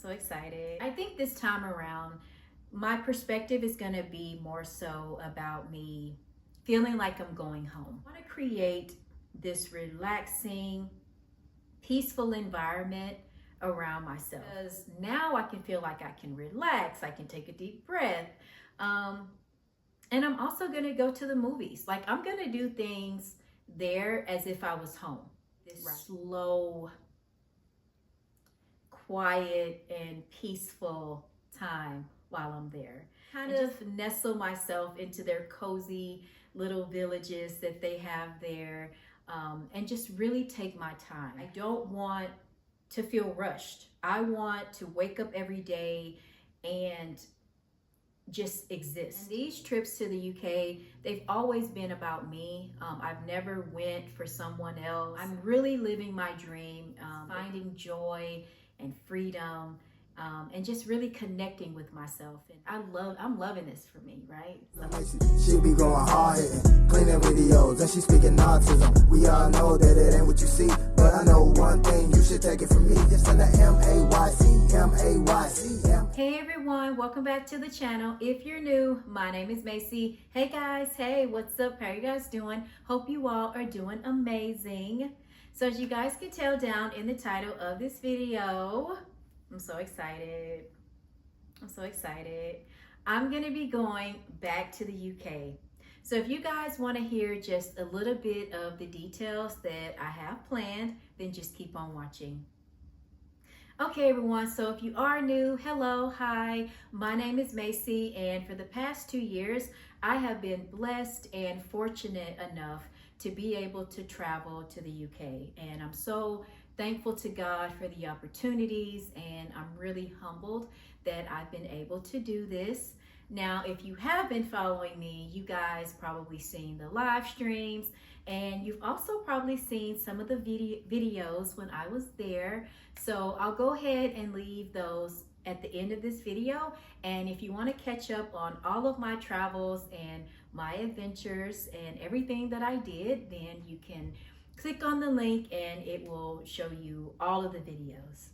so excited. I think this time around, my perspective is going to be more so about me feeling like I'm going home. I want to create this relaxing, peaceful environment around myself. Because now I can feel like I can relax, I can take a deep breath. And I'm also going to go to the movies. Like, I'm going to do things there as if I was home. This slow, quiet, and peaceful time while I'm there. Kind of nestle myself into their cozy little villages that they have there, and just really take my time. I don't want to feel rushed. I want to wake up every day and just exist. And these trips to the UK, they've always been about me. I've never went for someone else. I'm really living my dream, finding joy and freedom, and just really connecting with myself. And I'm loving this for me, right? She be going hard hitting, cleaning videos, and she speaking autism. We all know that it ain't what you see, but I know one thing, you should take it from me. Just send the M-A-Y-C, M-A-Y-C. Hey everyone, welcome back to the channel. If you're new, my name is Macy. Hey guys, hey, what's up? How are you guys doing? Hope you all are doing amazing. So as you guys can tell down in the title of this video, I'm so excited. I'm gonna be going back to the UK. So if you guys wanna hear just a little bit of the details that I have planned, then just keep on watching. Okay everyone, so if you are new, hello, hi, my name is Macy, and for the past 2 years, I have been blessed and fortunate enough to be able to travel to the UK. And I'm so thankful to God for the opportunities, and I'm really humbled that I've been able to do this. Now, if you have been following me, you guys probably seen the live streams, and you've also probably seen some of the videos when I was there. So I'll go ahead and leave those at the end of this video. And if you want to catch up on all of my travels and my adventures and everything that I did, then you can click on the link and it will show you all of the videos.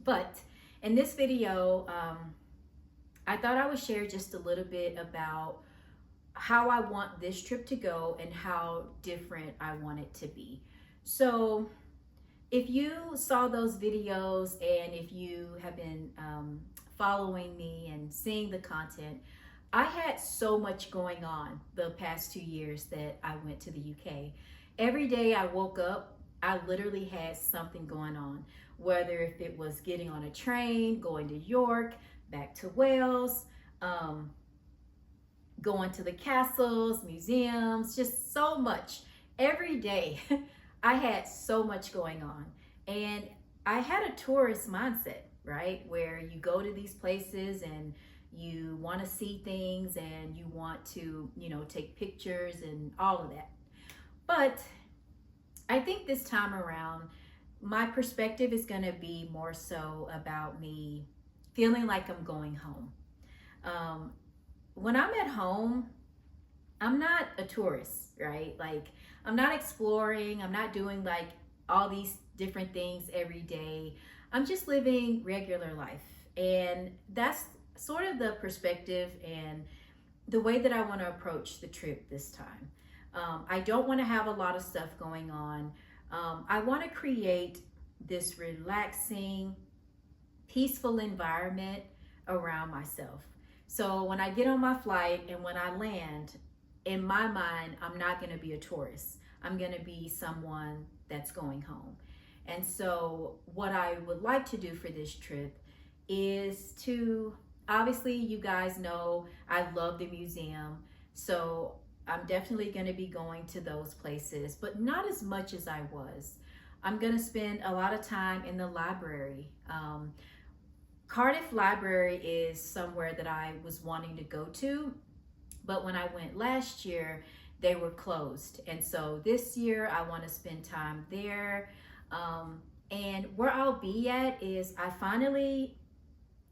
But in this video, I thought I would share just a little bit about how I want this trip to go and how different I want it to be. So if you saw those videos and if you have been following me and seeing the content, I had so much going on the past 2 years that I went to the UK. Every day I woke up, I literally had something going on, whether if it was getting on a train, going to York, back to Wales, going to the castles, museums, just so much. Every day I had so much going on, and I had a tourist mindset, right? Where you go to these places and you want to see things and you want to, take pictures and all of that. But I think this time around, my perspective is going to be more so about me feeling like I'm going home. When I'm at home, I'm not a tourist, right? Like, I'm not exploring, I'm not doing like all these different things every day. I'm just living regular life. And that's sort of the perspective and the way that I want to approach the trip this time. I don't want to have a lot of stuff going on. I want to create this relaxing, peaceful environment around myself. So when I get on my flight and when I land, in my mind, I'm not going to be a tourist. I'm going to be someone that's going home. And so what I would like to do for this trip is to, obviously you guys know I love the museum. So I'm definitely going to be going to those places, but not as much as I was. I'm going to spend a lot of time in the library. Cardiff Library is somewhere that I was wanting to go to, but when I went last year, they were closed. And so this year I want to spend time there. And where I'll be at is I finally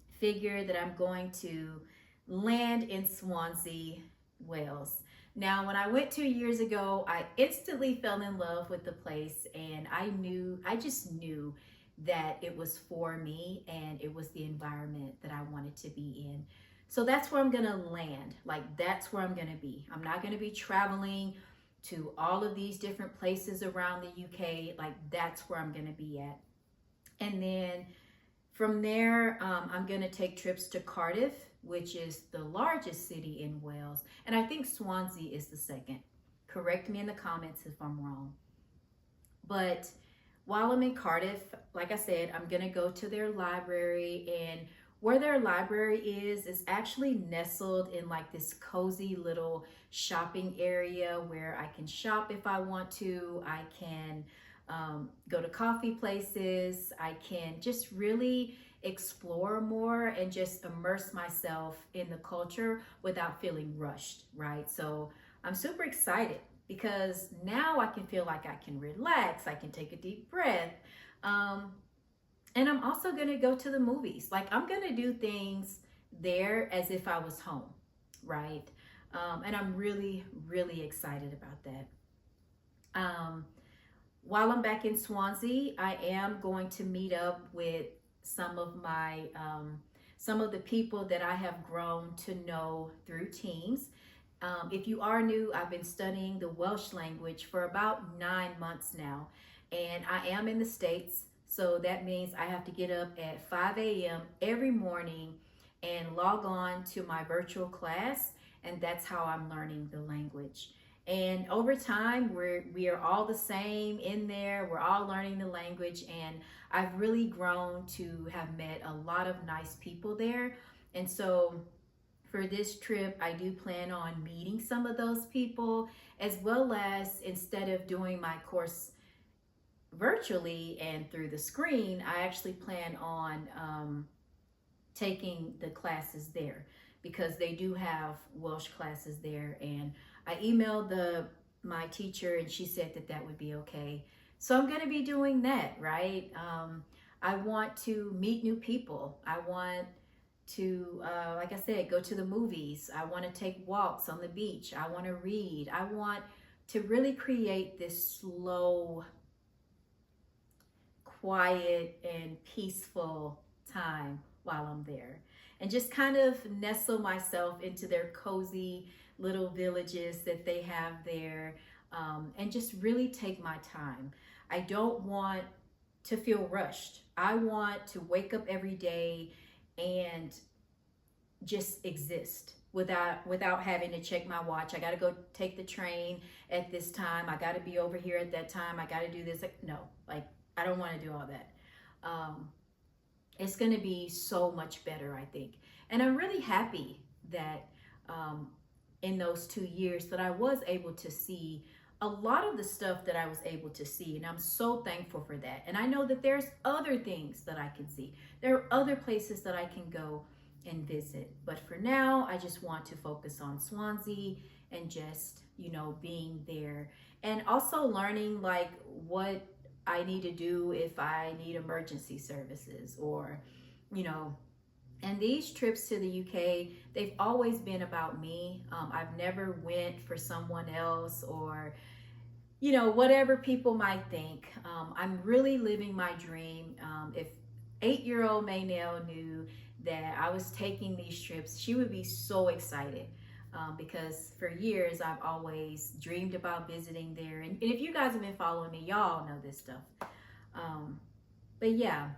figured that I'm going to land in Swansea, Wales. Now, when I went 2 years ago, I instantly fell in love with the place, and I just knew that it was for me and it was the environment that I wanted to be in. So that's where I'm gonna land. Like, that's where I'm gonna be. I'm not gonna be traveling to all of these different places around the UK. Like, that's where I'm gonna be at. And then from there, I'm gonna take trips to Cardiff, which is the largest city in Wales. And I think Swansea is the second. Correct me in the comments if I'm wrong. But while I'm in Cardiff, like I said, I'm gonna go to their library, and where their library is actually nestled in like this cozy little shopping area where I can shop if I want to. I can go to coffee places. I can just really explore more and just immerse myself in the culture without feeling rushed, right? So I'm super excited because now I can feel like I can relax, I can take a deep breath. And I'm also gonna go to the movies. Like, I'm gonna do things there as if I was home, right? And I'm really, really excited about that. While I'm back in Swansea, I am going to meet up with some of the people that I have grown to know through Teams. If you are new, I've been studying the Welsh language for about 9 months now, and I am in the States. So that means I have to get up at 5 a.m. every morning and log on to my virtual class, and that's how I'm learning the language. And over time, we are all the same in there. We're all learning the language, and I've really grown to have met a lot of nice people there. And so for this trip, I do plan on meeting some of those people, as well as, instead of doing my course virtually and through the screen, I actually plan on taking the classes there, because they do have Welsh classes there. And I emailed my teacher, and she said that would be okay. So I'm going to be doing that, right? I want to meet new people. I want to, like I said, go to the movies. I want to take walks on the beach. I want to read. I want to really create this slow, quiet, and peaceful time while I'm there, and just kind of nestle myself into their cozy little villages that they have there, and just really take my time. I don't want to feel rushed. I want to wake up every day and just exist without having to check my watch. I got to go take the train at this time. I got to be over here at that time. I got to do this. No, like, I don't want to do all that. It's going to be so much better, I think. And I'm really happy that in those 2 years that I was able to see a lot of the stuff that I was able to see. And I'm so thankful for that. And I know that there's other things that I can see. There are other places that I can go and visit. But for now, I just want to focus on Swansea and just, being there. And also learning, like, what I need to do if I need emergency services, or, and these trips to the UK, they've always been about me. I've never went for someone else, or, whatever people might think. I'm really living my dream. If 8-year-old Maynell knew that I was taking these trips, she would be so excited. Because for years I've always dreamed about visiting there, and if you guys have been following me, y'all know this stuff. But yeah,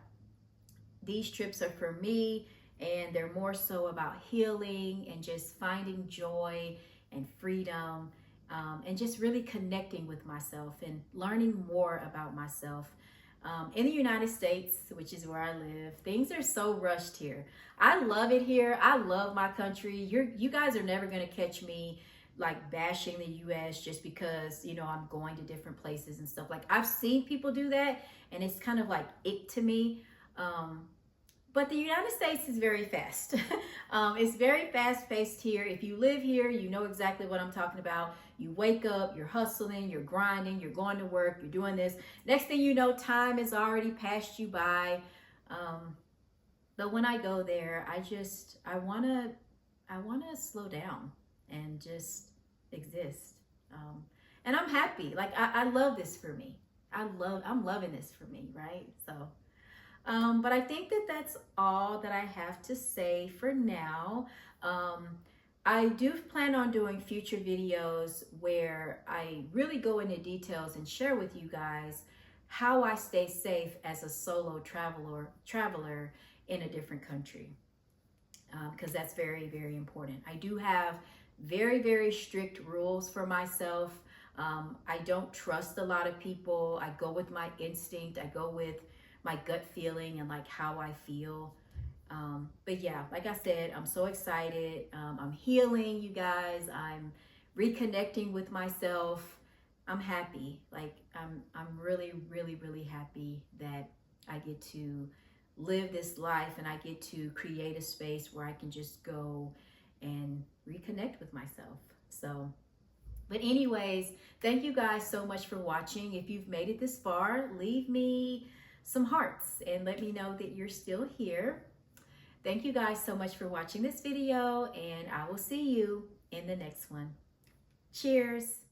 these trips are for me, and they're more so about healing and just finding joy and freedom, and just really connecting with myself and learning more about myself. In the United States, which is where I live, things are so rushed here. I love it here. I love my country. You guys are never going to catch me like bashing the US just because, I'm going to different places and stuff. Like, I've seen people do that, and it's kind of like ick to me. But the United States is very fast. It's very fast paced here. If you live here, you know exactly what I'm talking about. You wake up, you're hustling, you're grinding, you're going to work, you're doing this. Next thing you know, time has already passed you by. But when I go there, I want to slow down and just exist. And I'm happy. Like, I love this for me. I'm loving this for me, right? So But I think that that's all that I have to say for now. I do plan on doing future videos where I really go into details and share with you guys how I stay safe as a solo traveler in a different country, because that's very, very important. I do have very, very strict rules for myself. I don't trust a lot of people. I go with my instinct. I go with my gut feeling and like how I feel. But yeah, like I said, I'm so excited. I'm healing, you guys. I'm reconnecting with myself. I'm happy. Like I'm really, really, really happy that I get to live this life and I get to create a space where I can just go and reconnect with myself. So, but anyways, thank you guys so much for watching. If you've made it this far, leave me some hearts and let me know that you're still here. Thank you guys so much for watching this video, and I will see you in the next one. Cheers.